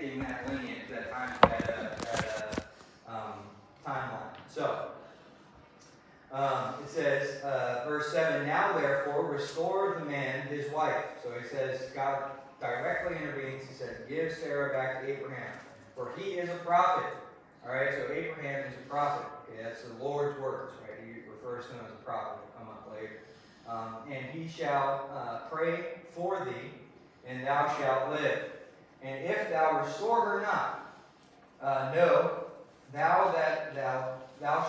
protecting that lineage, that timeline. So, it says, verse 7, now therefore restore the man his wife. So he says, God directly intervenes. He says, give Sarah back to Abraham, for he is a prophet. All right, so Abraham is a prophet. Okay, that's the Lord's words, right? He refers to him as a prophet. It'll come up later. And he shall pray for thee, and thou shalt live. And if thou restore her not, know thou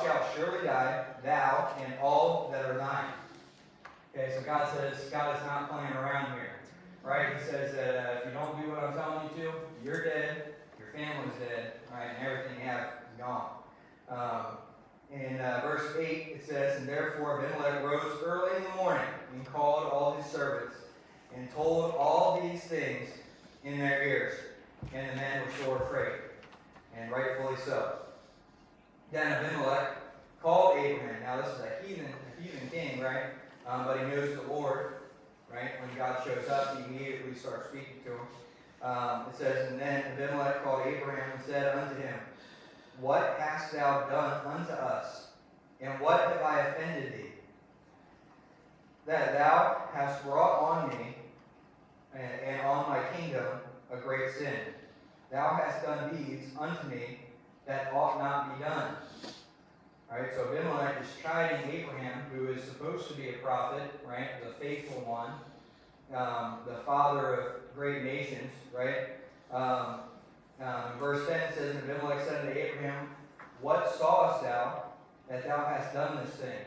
shalt surely die, thou and all that are thine. Okay, so God says, God is not playing around here. Right? He says that if you don't do what I'm telling you to, you're dead, your family's dead, right, and everything you have is gone. In verse 8, it says, and therefore Abimelech rose early in the morning and called all his servants and told all these things in their ears. And the men were sore afraid, and rightfully so. Then Abimelech called Abraham. Now this is a heathen king, right? But he knows the Lord, right? When God shows up, he immediately starts speaking to him. It says, and then Abimelech called Abraham and said unto him, what hast thou done unto us? And what have I offended thee? That thou hast brought on me and on my kingdom a great sin. Thou hast done deeds unto me that ought not be done. All right, so Abimelech is chiding Abraham, who is supposed to be a prophet, right, the faithful one, the father of great nations, right? Verse 10 says, and Abimelech said unto Abraham, what sawest thou that thou hast done this thing?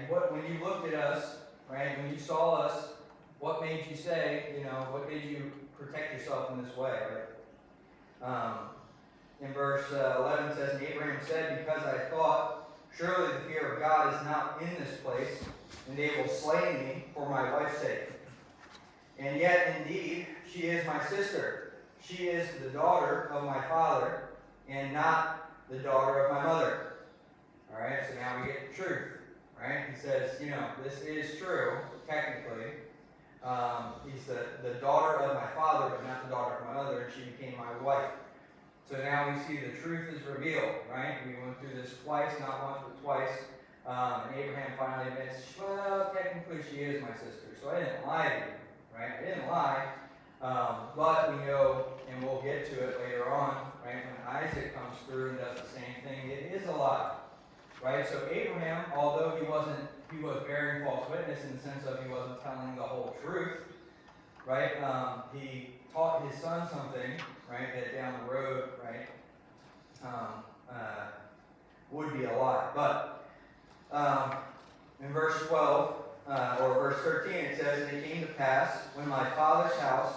When you looked at us, right, when you saw us, what made you say, what made you protect yourself in this way, right? In verse 11 it says, and Abraham said, because I thought, surely the fear of God is not in this place, and they will slay me for my wife's sake. And yet, indeed, she is my sister. She is the daughter of my father, and not the daughter of my mother. All right, so now we get the truth, right? He says, this is true, technically. He's the daughter of my father, but not the daughter of my mother, and she became my wife. So now we see the truth is revealed, right? We went through this twice, not once, but twice. And Abraham finally admits, well, technically she is my sister, so I didn't lie to you, right? I didn't lie. But we know, and we'll get to it later on, right? When Isaac comes through and does the same thing, it is a lie, right? So Abraham, although he was bearing false witness in the sense of he wasn't telling the whole truth, right? He taught his son something, right, that down the road, right, would be a lie. But in verse 12, or verse 13, it says, and it came to pass, from my father's house,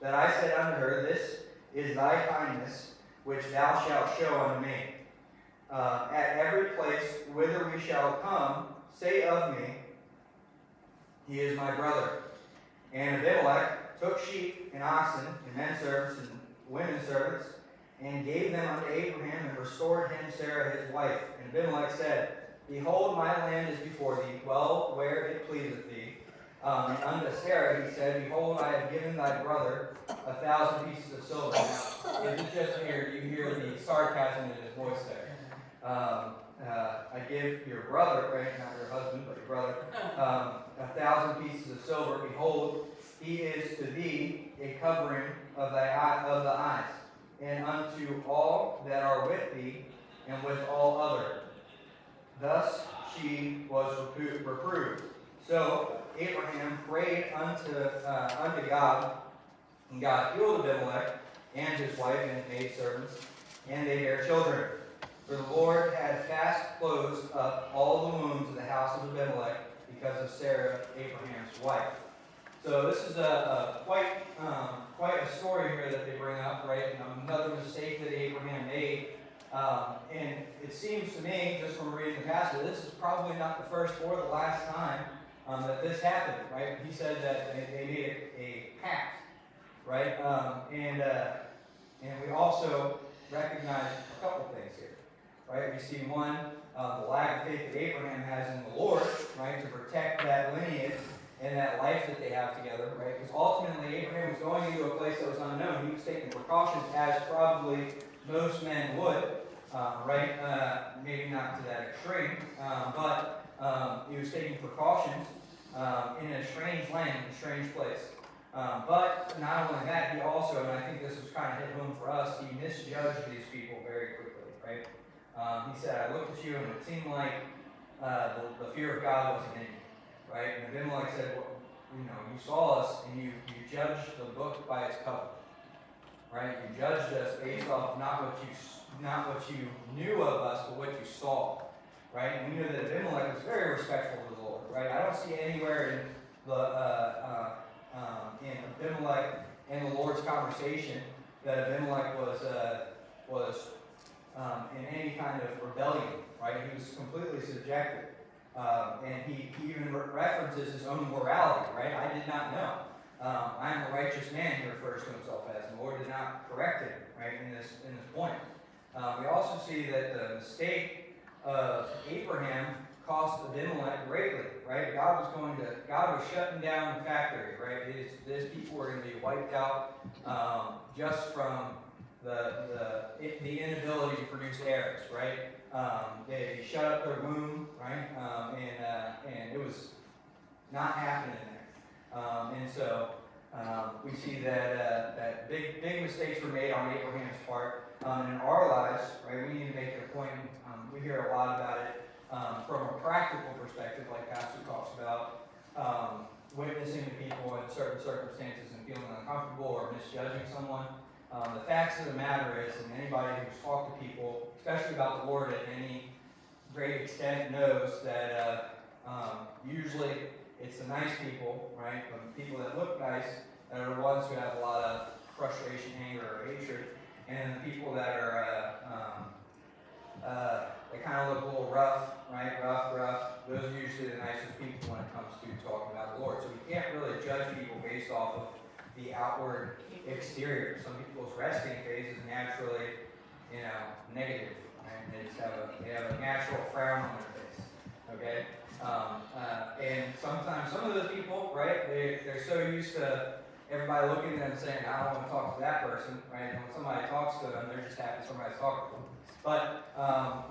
that I said unto her, this is thy kindness, which thou shalt show unto me. At every place whither we shall come, say of me, he is my brother. And Abimelech took sheep and oxen, and men servants and women servants, and gave them unto Abraham, and restored him Sarah his wife. And Abimelech said, behold, my land is before thee, dwell where it pleaseth thee. And unto Sarah he said, behold, I have given thy brother 1,000 pieces of silver. Now, if it's just here, you hear the sarcasm in his voice there. I give your brother, right, not your husband, but your brother, 1,000 pieces of silver. Behold, he is to thee a covering of the eyes, and unto all that are with thee, and with all other. Thus she was reproved. So Abraham prayed unto God, and God healed Abimelech and his wife and his maidservants, and they bare children. For the Lord had fast closed up all the wombs of the house of Abimelech because of Sarah, Abraham's wife. So this is quite a story here that they bring up, right? Another mistake that Abraham made. And it seems to me, just from reading the passage, this is probably not the first or the last time that this happened, right? He said that they made a pact, right? And we also recognize a couple things here, right? We see one, the lack of faith that Abraham has in the Lord, right, to protect that lineage, and that life that they have together, right? Because ultimately, Abraham was going into a place that was unknown. He was taking precautions, as probably most men would, right? Maybe not to that extreme, but he was taking precautions in a strange land, in a strange place. But not only that, he also, and I think this was kind of hit home for us, he misjudged these people very quickly, right? He said, I looked at you and it seemed like the fear of God wasn't in you, right? And Abimelech said, well, you saw us and you judged the book by its cover, right? You judged us based off not what you knew of us, but what you saw, right? And we know that Abimelech was very respectful of the Lord, right? I don't see anywhere in in Abimelech and the Lord's conversation that Abimelech was in any kind of rebellion, right? He was completely subjected. And he even references his own morality, right? I did not know. I am a righteous man, he refers to himself as, and the Lord did not correct him, right, in this point. We also see that the mistake of Abraham cost Abimelech greatly, right? God was shutting down the factory, right? His people were going to be wiped out just from the inability to produce heirs, right? They shut up their womb, right? And it was not happening there. And so we see that big mistakes were made on Abraham's part. In our lives, right, we need to make it a point. We hear a lot about it from a practical perspective, like Pastor talks about, witnessing to people in certain circumstances and feeling uncomfortable or misjudging someone. The facts of the matter is, and anybody who's talked to people, especially about the Lord at any great extent, knows that usually it's the nice people, right? The people that look nice that are the ones who have a lot of frustration, anger, or hatred, and the people that are they kind of look a little rough, right? Rough. Those are usually the nicest people when it comes to talking about the Lord. So we can't really judge people based off of the outward exterior. Some people's resting phase is naturally, negative, right? They have a natural frown on their face, okay? And sometimes some of those people, right? They're so used to everybody looking at them and saying, I don't want to talk to that person, right? And when somebody talks to them, they're just happy somebody's talking to them. But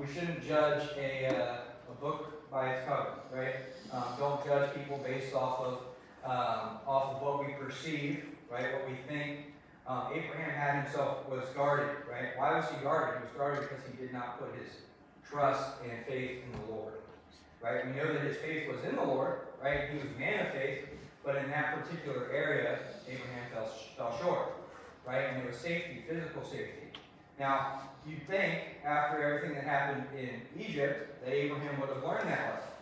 we shouldn't judge a book by its cover, right? Don't judge people based off of what we perceive, right? What we think. Abraham was guarded, right? Why was he guarded? He was guarded because he did not put his trust and faith in the Lord, right? We know that his faith was in the Lord, right? He was a man of faith, but in that particular area, Abraham fell short, right? And it was safety, physical safety. Now, you'd think, after everything that happened in Egypt, that Abraham would have learned that lesson,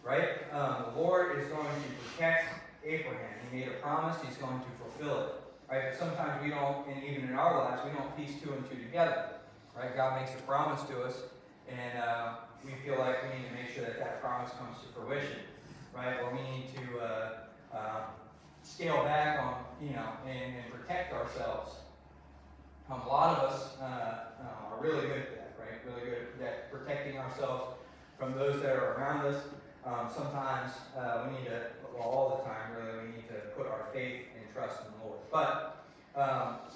right? The Lord is going to protect Abraham. He made a promise, he's going to fulfill it, right? But sometimes we don't, and even in our lives, we don't piece two and two together, right? God makes a promise to us, and we feel like we need to make sure that promise comes to fruition, right? Or we need to scale back on, and protect ourselves. A lot of us are really good at that, right? Really good at protecting ourselves from those that are around us. Sometimes we need to, all the time really, we need to put our faith and trust in the Lord. But,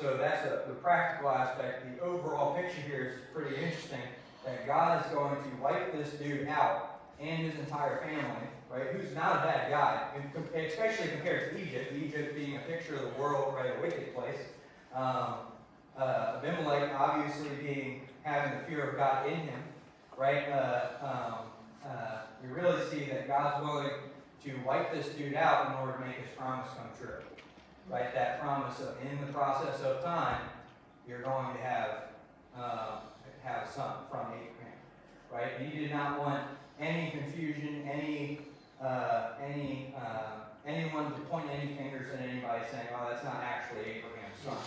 so that's the practical aspect. The overall picture here is pretty interesting, that God is going to wipe this dude out and his entire family, right? Who's not a bad guy, especially compared to Egypt being a picture of the world, right? A wicked place. Abimelech obviously having the fear of God in him, right? We really see that God's willing to wipe this dude out in order to make his promise come true, right? That promise of, in the process of time, you're going to have a son from Abraham, right? He did not want any confusion, anyone to point any fingers at anybody saying, "Oh, that's not actually Abraham's son."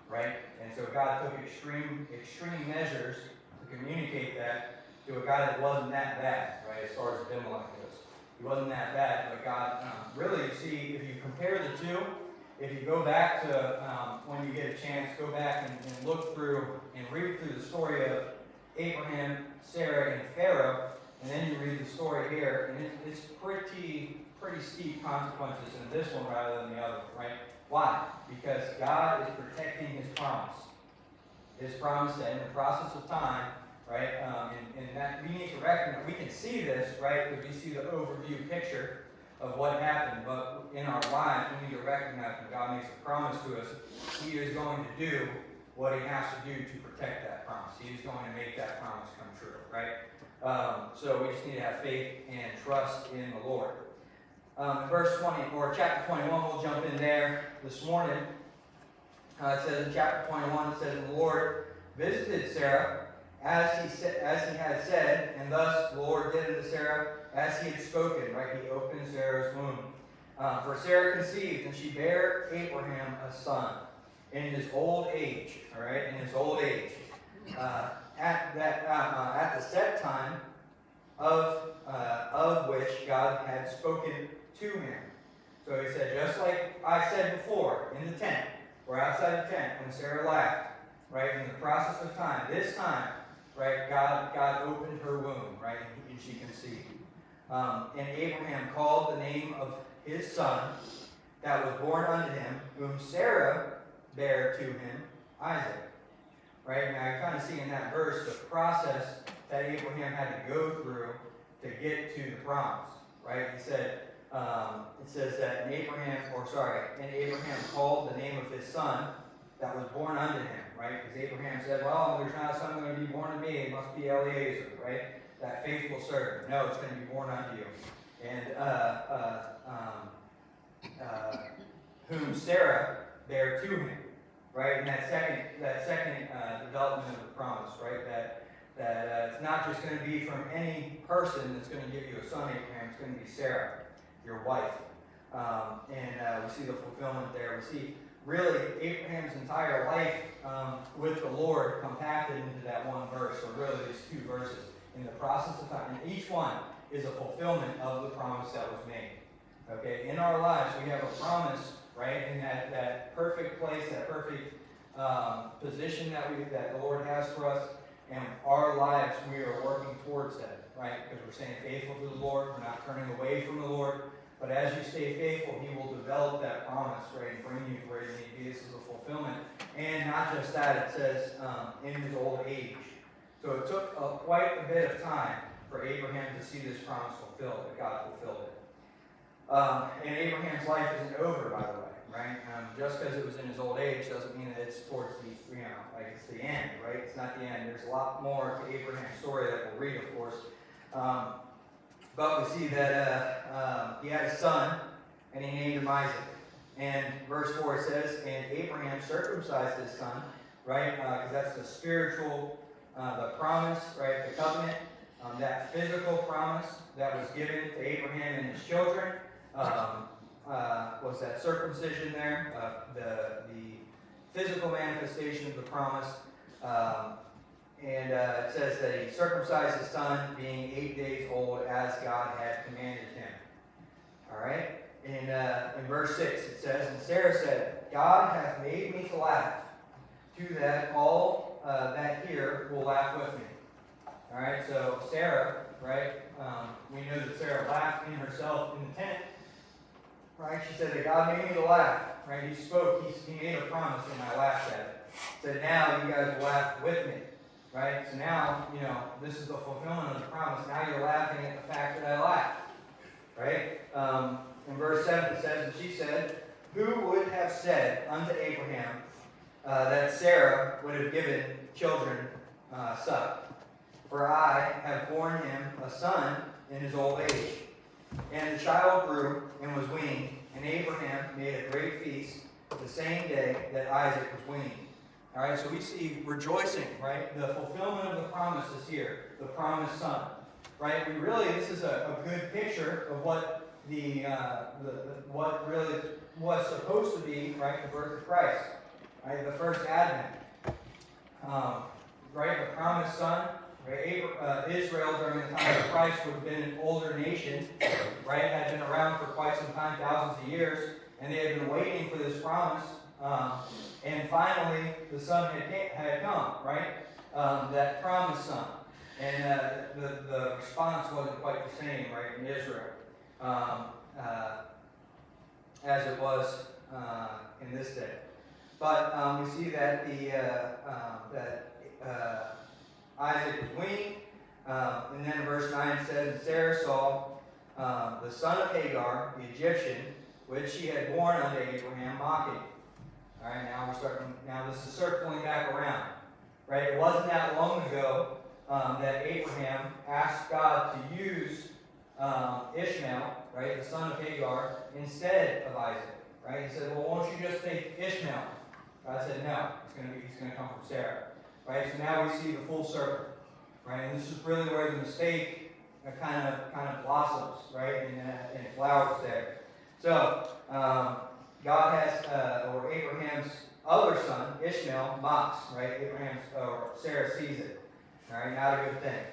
Right? And so God took extreme measures to communicate that to a guy that wasn't that bad, right? As far as Abimelech goes, he wasn't that bad. But God, really, you see, if you compare the two, if you go back to when you get a chance, go back and look through and read through the story of Abraham, Sarah, and Pharaoh, and then you read the story here, and it's pretty pretty steep consequences in this one rather than the other, right? Why? Because God is protecting his promise. His promise that in the process of time, right, and that we need to recognize, we can see this, right, because we see the overview picture of what happened, but in our lives, we need to recognize when God makes a promise to us, he is going to do what he has to do to protect that promise. He is going to make that promise come true, right? So we just need to have faith and trust in the Lord. Verse 20, or chapter 21, we'll jump in there this morning. It says in chapter 21, it says, the Lord visited Sarah as he had said, and thus the Lord did unto Sarah as he had spoken, right? He opened Sarah's womb. For Sarah conceived, and she bare Abraham a son in his old age, all right, in his old age. At the set time of which God had spoken to him. So he said, just like I said before, in the tent, or outside the tent, when Sarah laughed, right, in the process of time, this time, right, God opened her womb, right, and she conceived. And Abraham called the name of his son that was born unto him, whom Sarah bare to him, Isaac. Right? Now you kind of see in that verse the process that Abraham had to go through to get to the promise. Right? He said, it says that and Abraham called the name of his son that was born unto him. Right? Because Abraham said, well, there's not a son going to be born to me, it must be Eliezer, right? That faithful servant. No, it's going to be born unto you. And whom Sarah bare to him. Right, and that second development of the promise, right? That it's not just going to be from any person that's going to give you a son, Abraham. It's going to be Sarah, your wife, and we see the fulfillment there. We see really Abraham's entire life with the Lord compacted into that one verse, or really these two verses in the process of time. And each one is a fulfillment of the promise that was made. Okay, in our lives we have a promise. Right, in that perfect place, that perfect position that the Lord has for us, and our lives we are working towards that, right? Because we're staying faithful to the Lord, we're not turning away from the Lord. But as you stay faithful, He will develop that promise, right, and bring you to where you need to be. This is a fulfillment, and not just that. It says in his old age. So it took quite a bit of time for Abraham to see this promise fulfilled, that God fulfilled it. And Abraham's life isn't over, by the way, right? Just because it was in his old age doesn't mean that it's towards the, like it's the end, right? It's not the end. There's a lot more to Abraham's story that we'll read, of course. But we see that he had a son, and he named him Isaac. And verse 4 it says, and Abraham circumcised his son, right? Because that's the spiritual, the promise, right? The covenant, that physical promise that was given to Abraham and his children. Was that circumcision there, the physical manifestation of the promise. And it says that he circumcised his son being 8 days old as God had commanded him. All right? In verse 6 it says, and Sarah said, God hath made me to laugh, to that all that hear will laugh with me. All right? So Sarah, right? We know that Sarah laughed in herself in the tent. Right? She said that God made me to laugh. Right? He spoke. He made a promise, and I laughed at it. Said, now you guys will laugh with me. Right? So now, this is the fulfillment of the promise. Now you're laughing at the fact that I laughed. Right? In verse 7 it says, and she said, who would have said unto Abraham that Sarah would have given children suck? For I have borne him a son in his old age. And the child grew and was weaned, and Abraham made a great feast the same day that Isaac was weaned. All right, so we see rejoicing, right? The fulfillment of the promise is here, the promised son, right? This is a good picture of what what really was supposed to be, right? The birth of Christ, right? The first Advent, right? The promised son. Right? Israel during the time of Christ would have been an older nation, right? Had been around for quite some time, thousands of years, and they had been waiting for this promise. And finally, the son had come, right? That promised son. And the response wasn't quite the same, right, in Israel. as it was in this day. But we see that Isaac was weaned, and then verse 9 says, and Sarah saw the son of Hagar, the Egyptian, which she had borne unto Abraham, mocking. All right, now this is circling back around. Right, it wasn't that long ago that Abraham asked God to use Ishmael, right, the son of Hagar, instead of Isaac. Right, he said, well, why don't you just take Ishmael? God said, no, he's going to come from Sarah. Right, so now we see the full circle. Right, and this is really where the mistake kind of blossoms, right, and flowers there. So God has, or Abraham's other son, Ishmael, mocks, right? Sarah sees it. All right, not a good thing.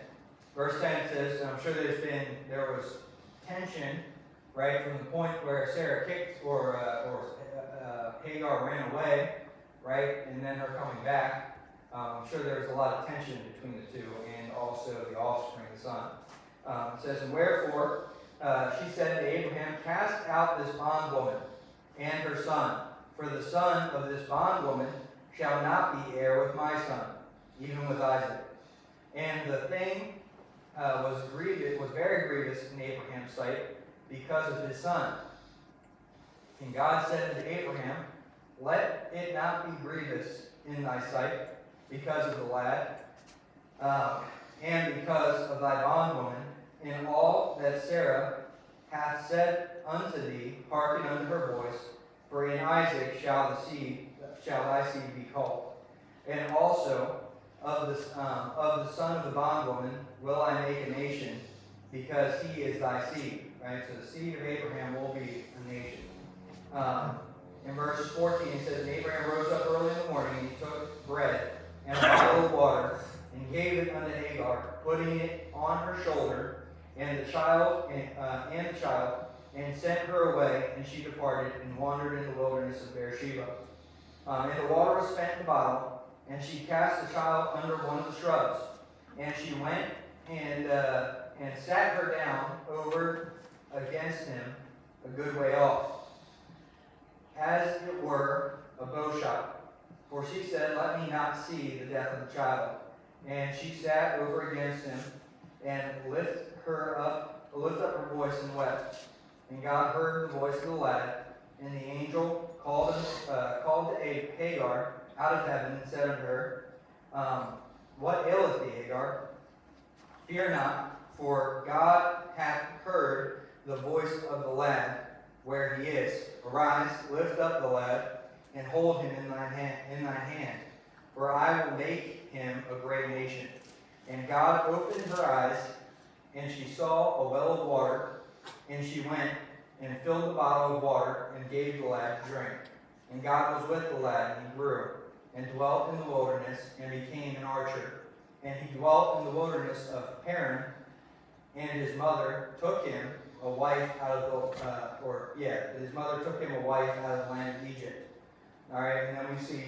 Verse 10 says, and I'm sure there was tension, right, from the point where Sarah kicked or Hagar ran away, right, and then her coming back. I'm sure there was a lot of tension between the two, and also the offspring, the son. It says, and wherefore she said to Abraham, cast out this bondwoman and her son, for the son of this bondwoman shall not be heir with my son, even with Isaac. And the thing was very grievous in Abraham's sight because of his son. And God said unto Abraham, let it not be grievous in thy sight because of the lad, and because of thy bondwoman, in all that Sarah hath said unto thee, hearken unto her voice, for in Isaac shall thy seed be called. And also of the son of the bondwoman will I make a nation, because he is thy seed. Right? So the seed of Abraham will be a nation. In verse 14 it says, and Abraham rose up early in the morning, and he took bread and a bottle of water, and gave it unto Hagar, putting it on her shoulder, and the child, and sent her away, and she departed and wandered in the wilderness of Beersheba. And the water was spent in the bottle, and she cast the child under one of the shrubs. And she went and sat her down over against him a good way off, as it were a bow shot. For she said, let me not see the death of the child. And she sat over against him, and lift up her voice and wept. And God heard the voice of the lad, and the angel called to Hagar out of heaven and said unto her, what aileth thee, Hagar? Fear not, for God hath heard the voice of the lad where he is. Arise, lift up the lad, and hold him in thine hand, for I will make him a great nation. And God opened her eyes, and she saw a well of water, and she went and filled the bottle of water, and gave the lad to drink. And God was with the lad, and he grew, and dwelt in the wilderness, and became an archer. And he dwelt in the wilderness of Paran, and his mother took him a wife out of his mother took him a wife out of the land of Egypt. All right, and then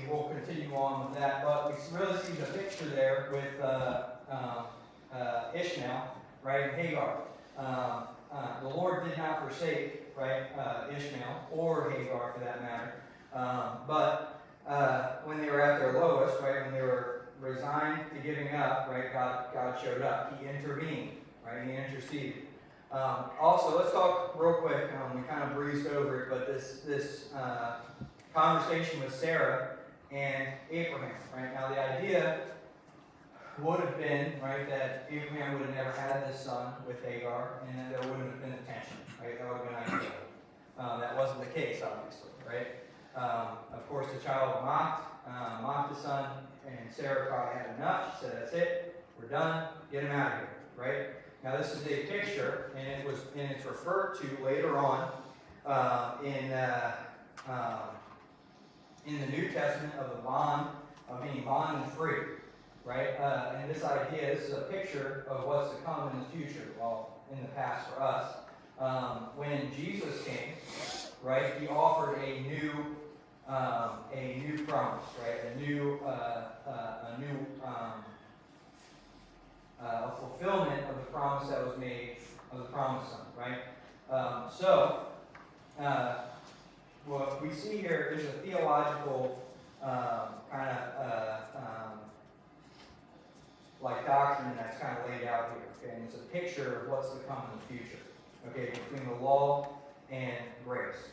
we'll continue on with that, but we really see the picture there with Ishmael, right, and Hagar. The Lord did not forsake, right, Ishmael or Hagar for that matter. But when they were at their lowest, right, when they were resigned to giving up, right, God showed up. He intervened, right, he interceded. Also, let's talk real quick. We kind of breezed over it, but this conversation with Sarah and Abraham, right? Now, the idea would have been, right, that Abraham would have never had this son with Hagar, and then there wouldn't have been a tension, right? That would have been ideal. That wasn't the case, obviously, right? Of course, the child mocked the son, and Sarah probably had enough. She said, that's it, we're done, get him out of here, right? Now, this is a picture, and it's referred to later on in the New Testament of being bond and free, right? And this is a picture of what's to come in the future, well, in the past for us. When Jesus came, right, he offered a new promise, right? A fulfillment of the promise that was made of the promised son, right? What we see here is a theological kind of like doctrine that's kind of laid out here. Okay? And it's a picture of what's to come in the future. Okay, between the law and grace.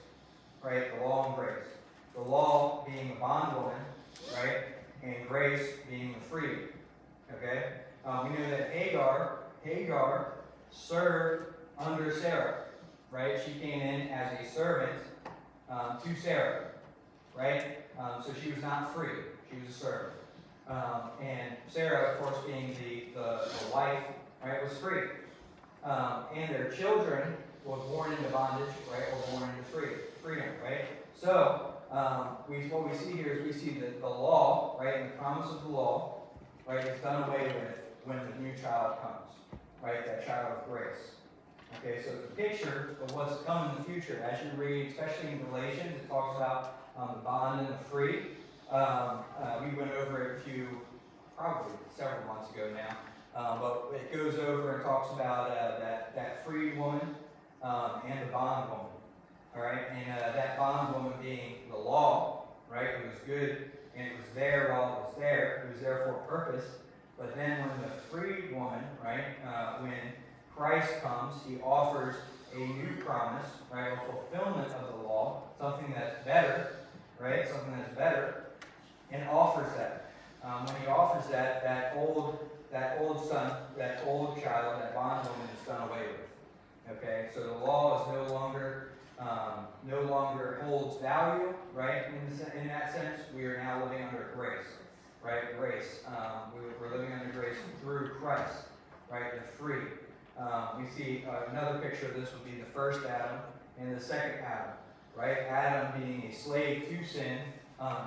Right? The law and grace. The law being a bondwoman, right? And grace being the free. Okay? We know that Hagar served under Sarah. Right? She came in as a servant to Sarah. Right? So she was not free. She was a servant. And Sarah, of course, being the wife, right, was free. And their children were born into bondage, right, or born into freedom, right? So, what we see here is we see that the law, right, and the promise of the law, right, is done away with when the new child comes, right, that child of grace. Okay, so it's a picture of what's to come in the future. As you read, especially in Galatians, it talks about the bond and the free. We went over it probably several months ago now, but it goes over and talks about that free woman and the bond woman. All right, and that bond woman being the law, right? It was good and it was there while it was there. It was there for a purpose. But then when the free woman, right, when Christ comes, he offers a new promise, right, a fulfillment of the law, something that's better, right, something that's better, and offers that. When he offers that, that old son, that old child, that bondwoman is done away with. Okay, so the law is no longer holds value, right? In that sense, we are now living under grace, right? Grace. We're living under grace through Christ, right? The free. We see another picture of this would be the first Adam and the second Adam, right? Adam being a slave to sin,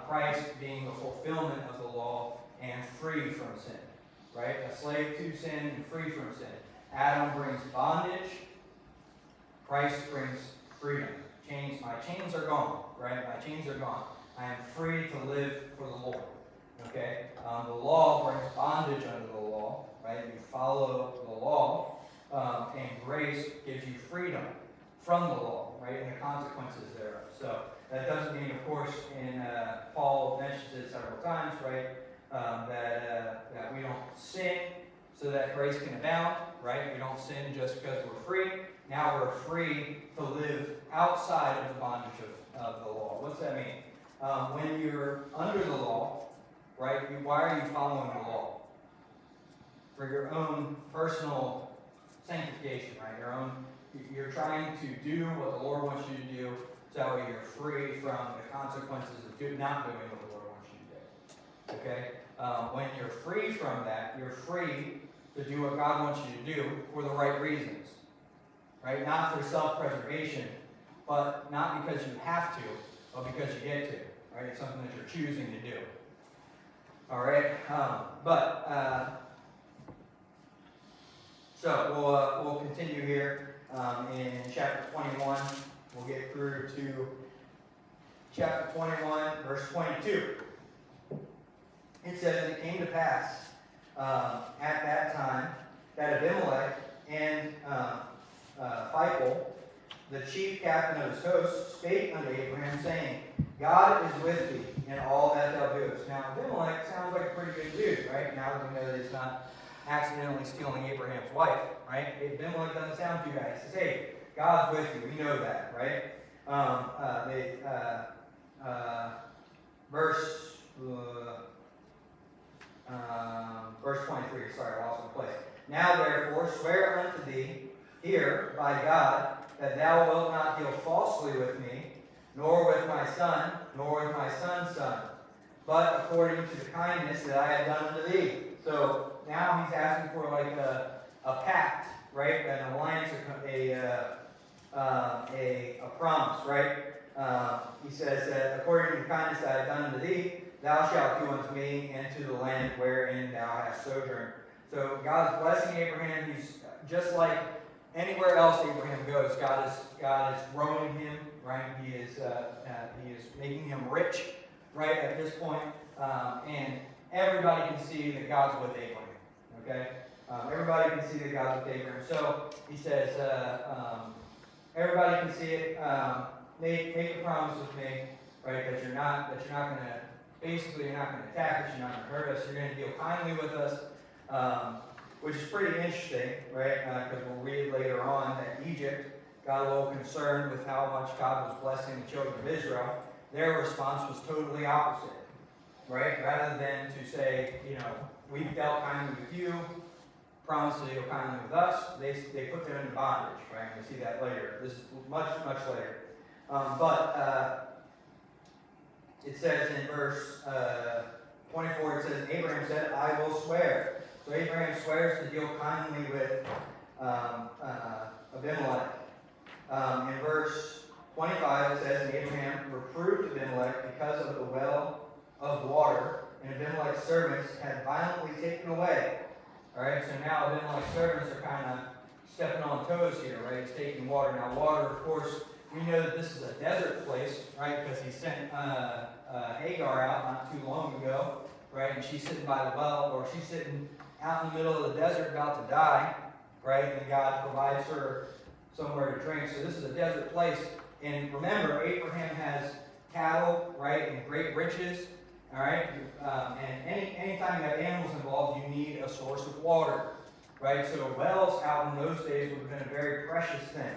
Christ being the fulfillment of the law and free from sin, right? A slave to sin and free from sin. Adam brings bondage. Christ brings freedom. My chains are gone, right? My chains are gone. I am free to live for the Lord. Okay? The law brings bondage under the law, right? You follow the law, and grace gives you freedom from the law, right? And the consequences thereof. So that doesn't mean, of course, Paul mentions it several times, right? That we don't sin so that grace can abound, right? We don't sin just because we're free. Now we're free to live outside of the bondage of the law. What's that mean? When you're under the law, right, why are you following the law? For your own personal sanctification, right? You're trying to do what the Lord wants you to do, so you're free from the consequences of not doing what the Lord wants you to do. Okay? When you're free from that, you're free to do what God wants you to do for the right reasons. Right? Not for self-preservation, but not because you have to, but because you get to. Right? It's something that you're choosing to do. All right? So we'll continue here in chapter 21. We'll get through to chapter 21, verse 22. It says, "And it came to pass at that time that Abimelech and Phicol, the chief captain of his host, spake unto Abraham, saying, God is with thee in all that thou doest." Now, Abimelech sounds like a pretty good dude, right? Now that we know that he's not accidentally stealing Abraham's wife, right? Abimelech doesn't sound too bad. He says, hey, God's with you. We know that, right? Verse 23, sorry, I lost my place. "Now therefore swear unto thee here by God that thou wilt not deal falsely with me, nor with my son, nor with my son's son, but according to the kindness that I have done unto thee." So now he's asking for like a pact, right? An alliance, a promise, right? He says that according to the kindness that I have done unto thee, thou shalt do unto me and to the land wherein thou hast sojourned. So God is blessing Abraham. He's just like anywhere else Abraham goes. God is growing him, right? He is making him rich, right? At this point, and everybody can see that God's with Abraham. Okay, everybody can see that God's with Abraham. So he says, everybody can see it. Make a promise with me, right? That you're not going to, basically you're not going to attack us, you're not going to hurt us, you're going to deal kindly with us, which is pretty interesting, right? Because we'll read later on that Egypt got a little concerned with how much God was blessing the children of Israel. Their response was totally opposite, right? Rather than to say, we've dealt kindly with you, promise to deal kindly with us, they put them into bondage, right? We see that later. This is much, much later. But it says in verse 24, it says, Abraham said, I will swear. So Abraham swears to deal kindly with Abimelech. In verse 25, it says, and Abraham reproved Abimelech because of the well of water, and Abimelech's servants had violently taken away. All right, so now Abimelech's servants are kind of stepping on toes here, right? He's taking water. Now, water, of course, we know that this is a desert place, right? Because he sent Hagar out not too long ago, right? And she's sitting by the well, or she's sitting out in the middle of the desert about to die, right? And God provides her somewhere to drink. So this is a desert place. And remember, Abraham has cattle, right, and great riches, all right? And anytime you have animals involved, you need a source of water, right? So wells out in those days would have been a very precious thing.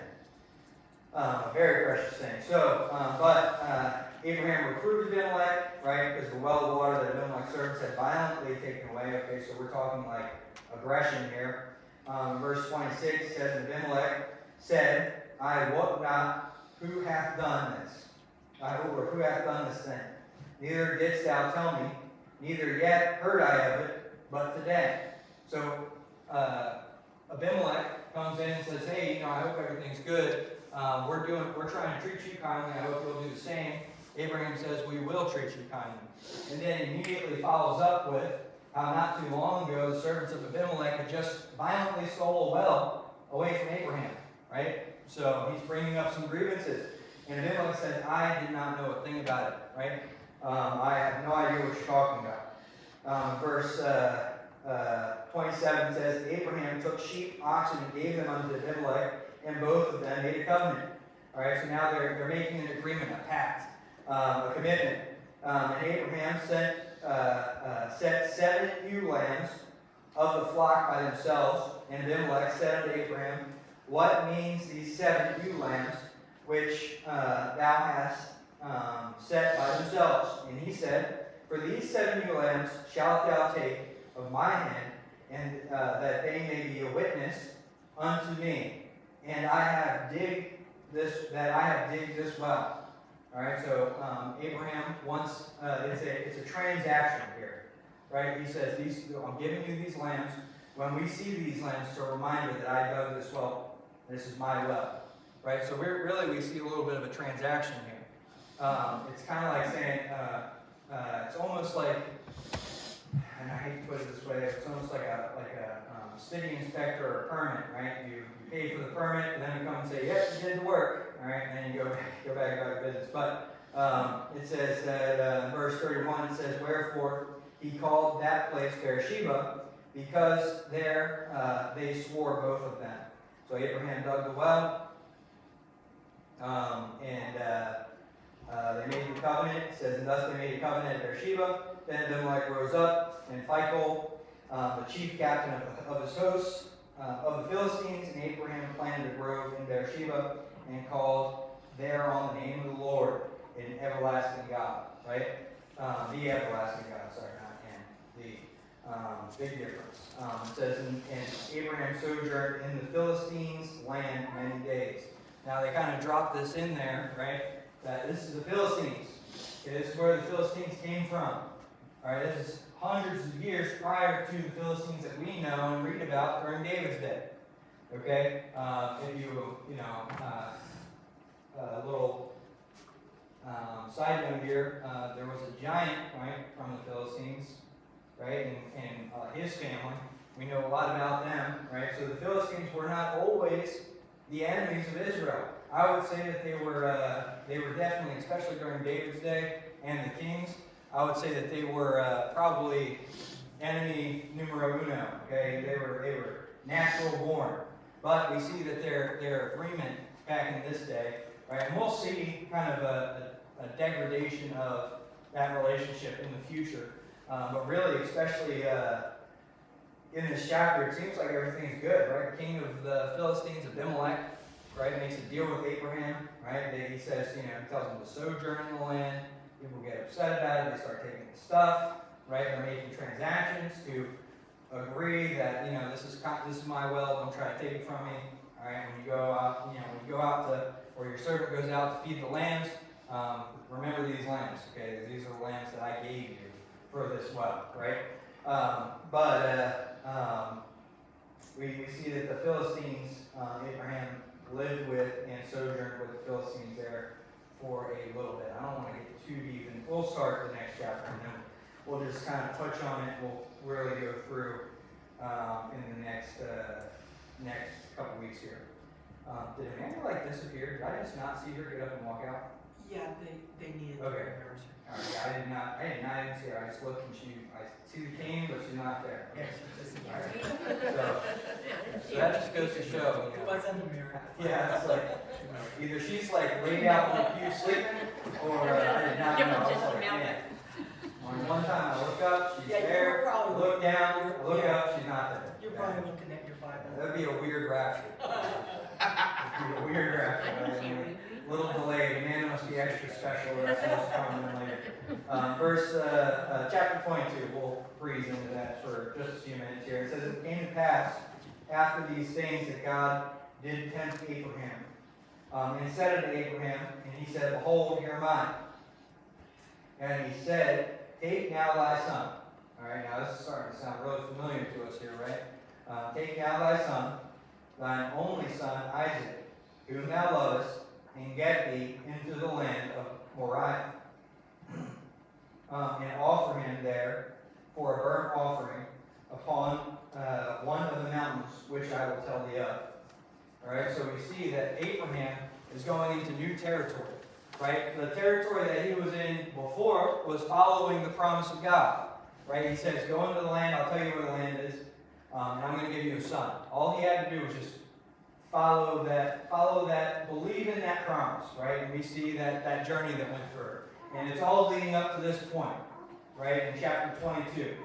A very precious thing. So, Abraham reproved Abimelech, right, because the well of water that Abimelech's servants had violently taken away. Okay, so we're talking like aggression here. Verse 26 says, and Abimelech said, I wot not who hath done this. Or who hath done this thing. Neither didst thou tell me, neither yet heard I of it, but today. So Abimelech comes in and says, hey, I hope everything's good. We're trying to treat you kindly. I hope you'll do the same. Abraham says, we will treat you kindly. And then immediately follows up with how not too long ago the servants of Abimelech had just violently stole a well away from Abraham, right? So he's bringing up some grievances. And Abimelech said, I did not know a thing about it, right? I have no idea what you're talking about. Verse 27 says, Abraham took sheep, oxen, and gave them unto Abimelech, and both of them made a covenant. All right, so now they're making an agreement, a pact, a commitment. And Abraham set 7 ewe lambs of the flock by themselves, and Abimelech said unto Abraham, what means these 7 ewe lambs which thou hast set by themselves? And he said, for these 7 ewe lambs shalt thou take of my hand, and that they may be a witness unto me. And I have digged this well. All right, so Abraham wants, it's a transaction here, right? He says, I'm giving you these lambs. When we see these lambs, it's a reminder that I dug this well. This is my well, right? So we see a little bit of a transaction here. It's kind of like saying, it's almost like, and I hate to put it this way, it's almost like a city inspector or a permit, right? You pay for the permit, and then you come and say, yep, you did the work, all right? And then you go back about your business. But it says that in verse 31, it says, wherefore he called that place Beersheba, because there they swore both of them. So Abraham dug the well, and they made the covenant. It says, and thus they made a covenant at Beersheba. Then Abimelech rose up, and Phicol, the chief captain of his hosts, of the Philistines, and Abraham planted a grove in Beersheba, and called thereon the name of the Lord, an everlasting God, right? The everlasting God, sorry, not in, the. Big difference. It says, and Abraham sojourned in the Philistines' land many days. Now they kind of dropped this in there, right? That this is the Philistines. Okay, this is where the Philistines came from. All right, this is hundreds of years prior to the Philistines that we know and read about during David's day. Okay, if a little side note here, there was a giant, right, from the Philistines, right, and his family. We know a lot about them, right? So the Philistines were not always the enemies of Israel. I would say that they were definitely, especially during David's day and the kings, I would say that they were probably enemy numero uno. Okay, they were natural born. But we see that their agreement back in this day, right? And we'll see kind of a degradation of that relationship in the future. But really, especially in this chapter, it seems like everything's good, right? The king of the Philistines, Abimelech, right, makes a deal with Abraham, right? He says, he tells him to sojourn in the land. People get upset about it. They start taking the stuff, right? They're making transactions to agree that, this is my well. Don't try to take it from me. All right. When you go out to, or your servant goes out to feed the lambs, remember these lambs. Okay, these are the lambs that I gave you for this well, right? We see that the Philistines, Abraham lived with and sojourned with the Philistines there for a little bit. I don't want to get too deep, and we'll start the next chapter, and then we'll just kind of touch on it. We'll really go through in the next couple weeks here. Did Amanda disappear? Did I just not see her get up and walk out? Yeah, they needed to Okay. nurse her. All right, I did not even see her. I just looked and I see the cane, but she's not there. Yes, All right. So that just goes to show. It wasn't a miracle. Yeah, it's like either she's laid out in the pew sleeping, or I did not know. I was like, man. One time I look up, she's there. I look down, I look up, she's not there. You're probably looking at your Bible. That'd be a weird rapture. It'd be a weird rapture. Right? A little delayed. Amanda must be extra special. That's what's coming in later. Chapter 22. We'll breeze into that for just a few minutes here. It says, "It came to pass after these things that God did tempt Abraham, and said unto Abraham, and he said, Behold, here am I. And he said, Take now thy son." All right, now this is starting to sound really familiar to us here, right? "Take now thy son, thine only son Isaac, whom thou lovest, and get thee into the land of Moriah, and offer him there for a burnt offering upon one of the mountains which I will tell thee of." All right, so we see that Abraham is going into new territory, right? The territory that he was in before was following the promise of God, right? He says, "Go into the land, I'll tell you where the land is, and I'm going to give you a son." All he had to do was just follow that, believe in that promise, right? And we see that journey that went through. And it's all leading up to this point, right? In chapter 22.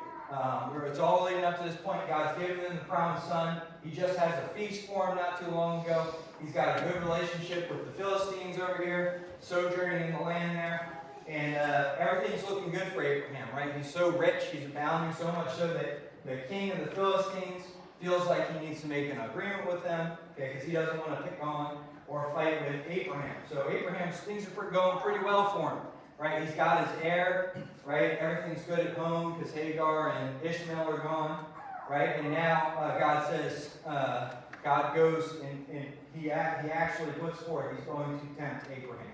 Where it's all leading up to this point. God's given them the promised son. He just has a feast for him not too long ago. He's got a good relationship with the Philistines over here, sojourning in the land there. And everything's looking good for Abraham, right? He's so rich, he's abounding, so much so that the king of the Philistines feels like he needs to make an agreement with them, okay, because he doesn't want to pick on or fight with Abraham. So Abraham's things are going pretty well for him, right? He's got his heir, right? Everything's good at home because Hagar and Ishmael are gone, right? And now God says, God goes and he actually puts forth, he's going to tempt Abraham.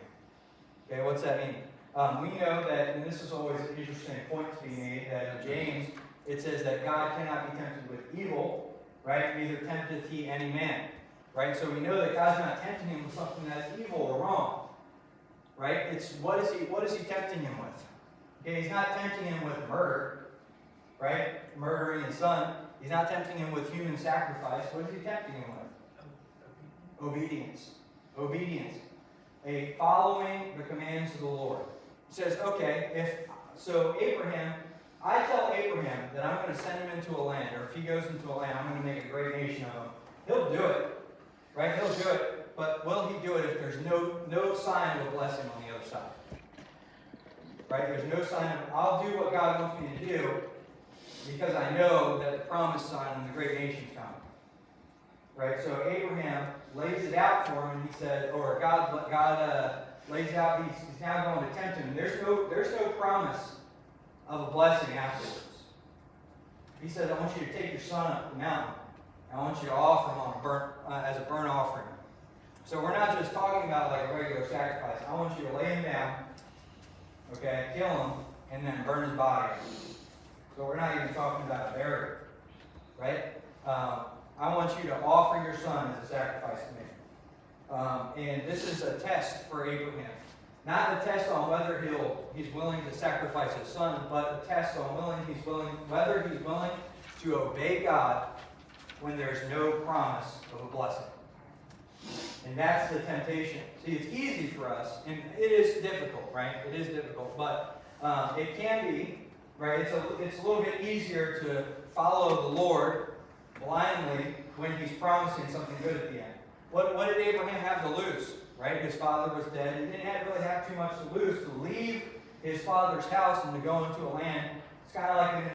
Okay, what's that mean? We know that, and this is always an interesting point to be made, that in James, it says that God cannot be tempted with evil, right? Neither tempteth he any man, right? So we know that God's not tempting him with something that's evil or wrong, right? It's what is he tempting him with? Okay, he's not tempting him with murder, right? Murdering his son. He's not tempting him with human sacrifice. What is he tempting him with? Obedience. Obedience. A following the commands of the Lord. He says, okay, Abraham, I tell Abraham that I'm going to send him into a land, or if he goes into a land, I'm going to make a great nation of him. He'll do it, right? He'll do it, but will he do it if there's no sign of a blessing on the other side? Right? There's no sign of, I'll do what God wants me to do because I know that the promised son and the great nation's coming. Right? So Abraham lays it out for him, and he said, or God lays out, he's now going to tempt him. There's no promise of a blessing afterwards. He says, I want you to take your son up the mountain. I want you to offer him as a burnt offering. So we're not just talking about like a regular sacrifice. I want you to lay him down, okay, kill him, and then burn his body. So we're not even talking about a burial, right? I want you to offer your son as a sacrifice to me. And this is a test for Abraham. Not a test on whether he's willing to sacrifice his son, but a test on whether he's willing to obey God when there's no promise of a blessing. And that's the temptation. See, it's easy for us, and it is difficult, right? It is difficult, but it can be, right? It's a little bit easier to follow the Lord blindly when He's promising something good at the end. What did Abraham have to lose, right? His father was dead. He didn't really have too much to lose to leave his father's house and to go into a land. It's kind of like